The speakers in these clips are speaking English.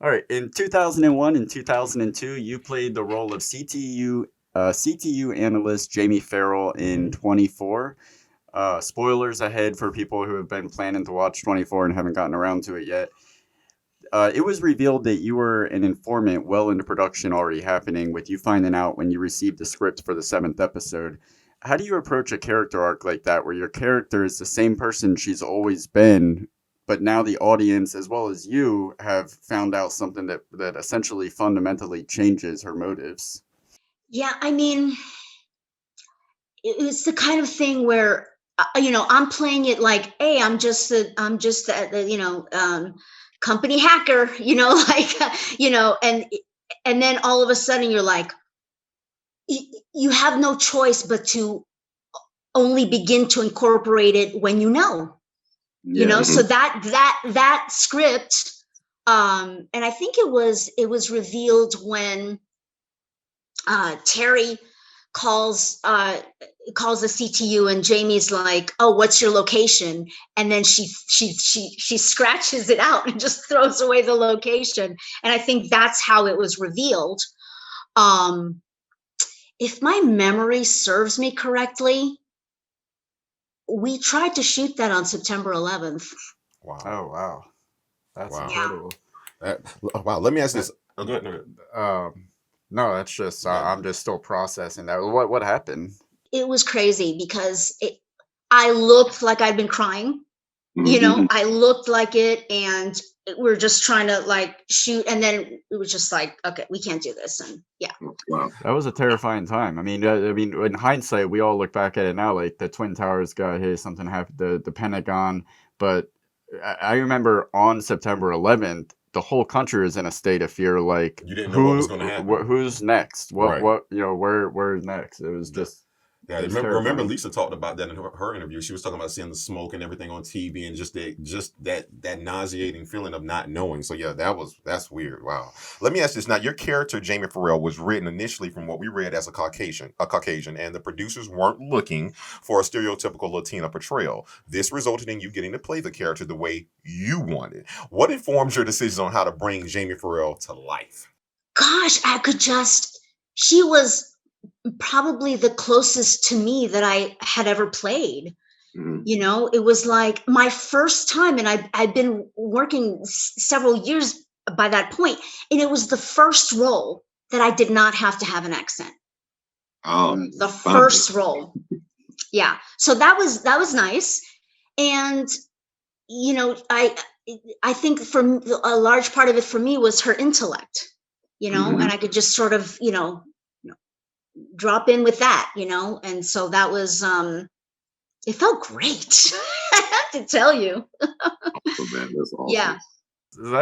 All right. In 2001 and 2002, you played the role of CTU analyst Jamie Farrell in 24. Spoilers ahead for people who have been planning to watch 24 and haven't gotten around to it yet. It was revealed that you were an informant well into production already happening, with you finding out when you received the script for the seventh episode. How do you approach a character arc like that, where your character is the same person she's always been, but now the audience, as well as you, have found out something that essentially fundamentally changes her motives? Yeah, I mean, it's the kind of thing where I'm playing it like, hey, I'm just the company hacker, like and then all of a sudden you're like, you have no choice but to only begin to incorporate it when Yeah. so that script, and I think it was revealed when Terry calls calls the CTU, and Jamie's like, "Oh, what's your location?" And then she scratches it out and just throws away the location. And I think that's how it was revealed. Um, if my memory serves me correctly, we tried to shoot that on September 11th. Wow. Oh, wow. That's Wow. incredible. Wow. Let me ask this. Oh, go ahead. No, that's just, Yeah. I'm just still processing that. What happened? It was crazy because I looked like I'd been crying. I looked like it, and we're just trying to like shoot, and then it was just like, okay, we can't do this. And yeah. Wow. That was a terrifying time. I mean, in hindsight, we all look back at it now, like the Twin Towers got hit, something happened, the Pentagon. But I remember on September 11th, the whole country was in a state of fear. Like, You didn't know what was going to happen. Who's next? Right. Where's next? It was just. Yeah, It's remember terrifying. Lisa talked about that in her interview. She was talking about seeing the smoke and everything on TV, and just that nauseating feeling of not knowing. So yeah, that's weird. Wow. Let me ask this now. Your character Jamie Farrell was written initially, from what we read, as a Caucasian, and the producers weren't looking for a stereotypical Latina portrayal. This resulted in you getting to play the character the way you wanted. What informs your decisions on how to bring Jamie Farrell to life? Gosh, she was probably the closest to me that I had ever played. It was like my first time, and I'd been working several years by that point, and it was the first role that I did not have to have an accent. The first role. Yeah. So that was nice. And I think for a large part of it for me was her intellect, and I could just sort of, drop in with that, and so that was it felt great. I have to tell you. Oh, man, that's awesome. Yeah.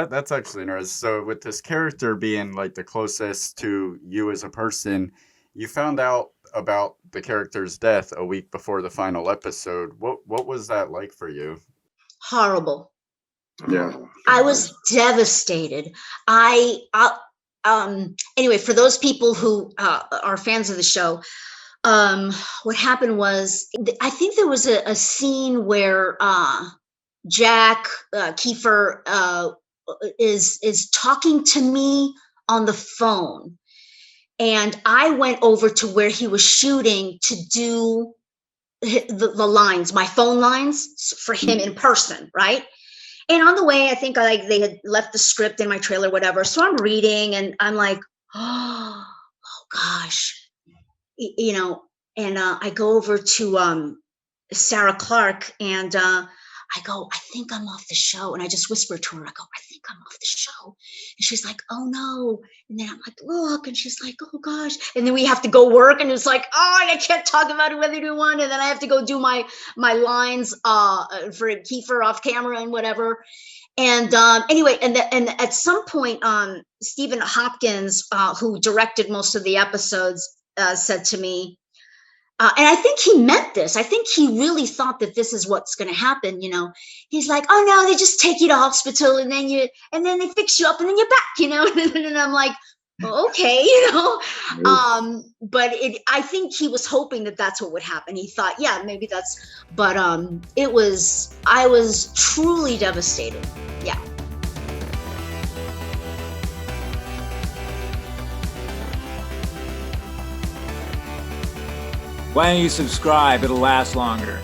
That's actually interesting. So with this character being like the closest to you as a person, you found out about the character's death a week before the final episode. What was that like for you? Horrible. Yeah. I was devastated. Anyway, for those people who are fans of the show, what happened was, I think there was a scene where Jack Kiefer is talking to me on the phone, and I went over to where he was shooting to do the lines, my phone lines for him in person, right? And on the way, I think they had left the script in my trailer, whatever. So I'm reading, and I'm like, oh gosh, and I go over to Sarah Clark, and I go, I think I'm off the show. And I just whispered to her, I go, I think I'm off the show. And she's like, oh no. And then I'm like, look, and she's like, oh gosh. And then we have to go work, and it's like, oh, and I can't talk about it whether you want. And then I have to go do my lines for Kiefer off camera and whatever. And anyway, and at some point, Stephen Hopkins, who directed most of the episodes, said to me, and I think he meant this. I think he really thought that this is what's going to happen. He's like, oh no, they just take you to hospital, and then they fix you up, and then you're back, and I'm like, well, okay, but I think he was hoping that that's what would happen. He thought, yeah, maybe that's, but I was truly devastated. Yeah. Why don't you subscribe? It'll last longer.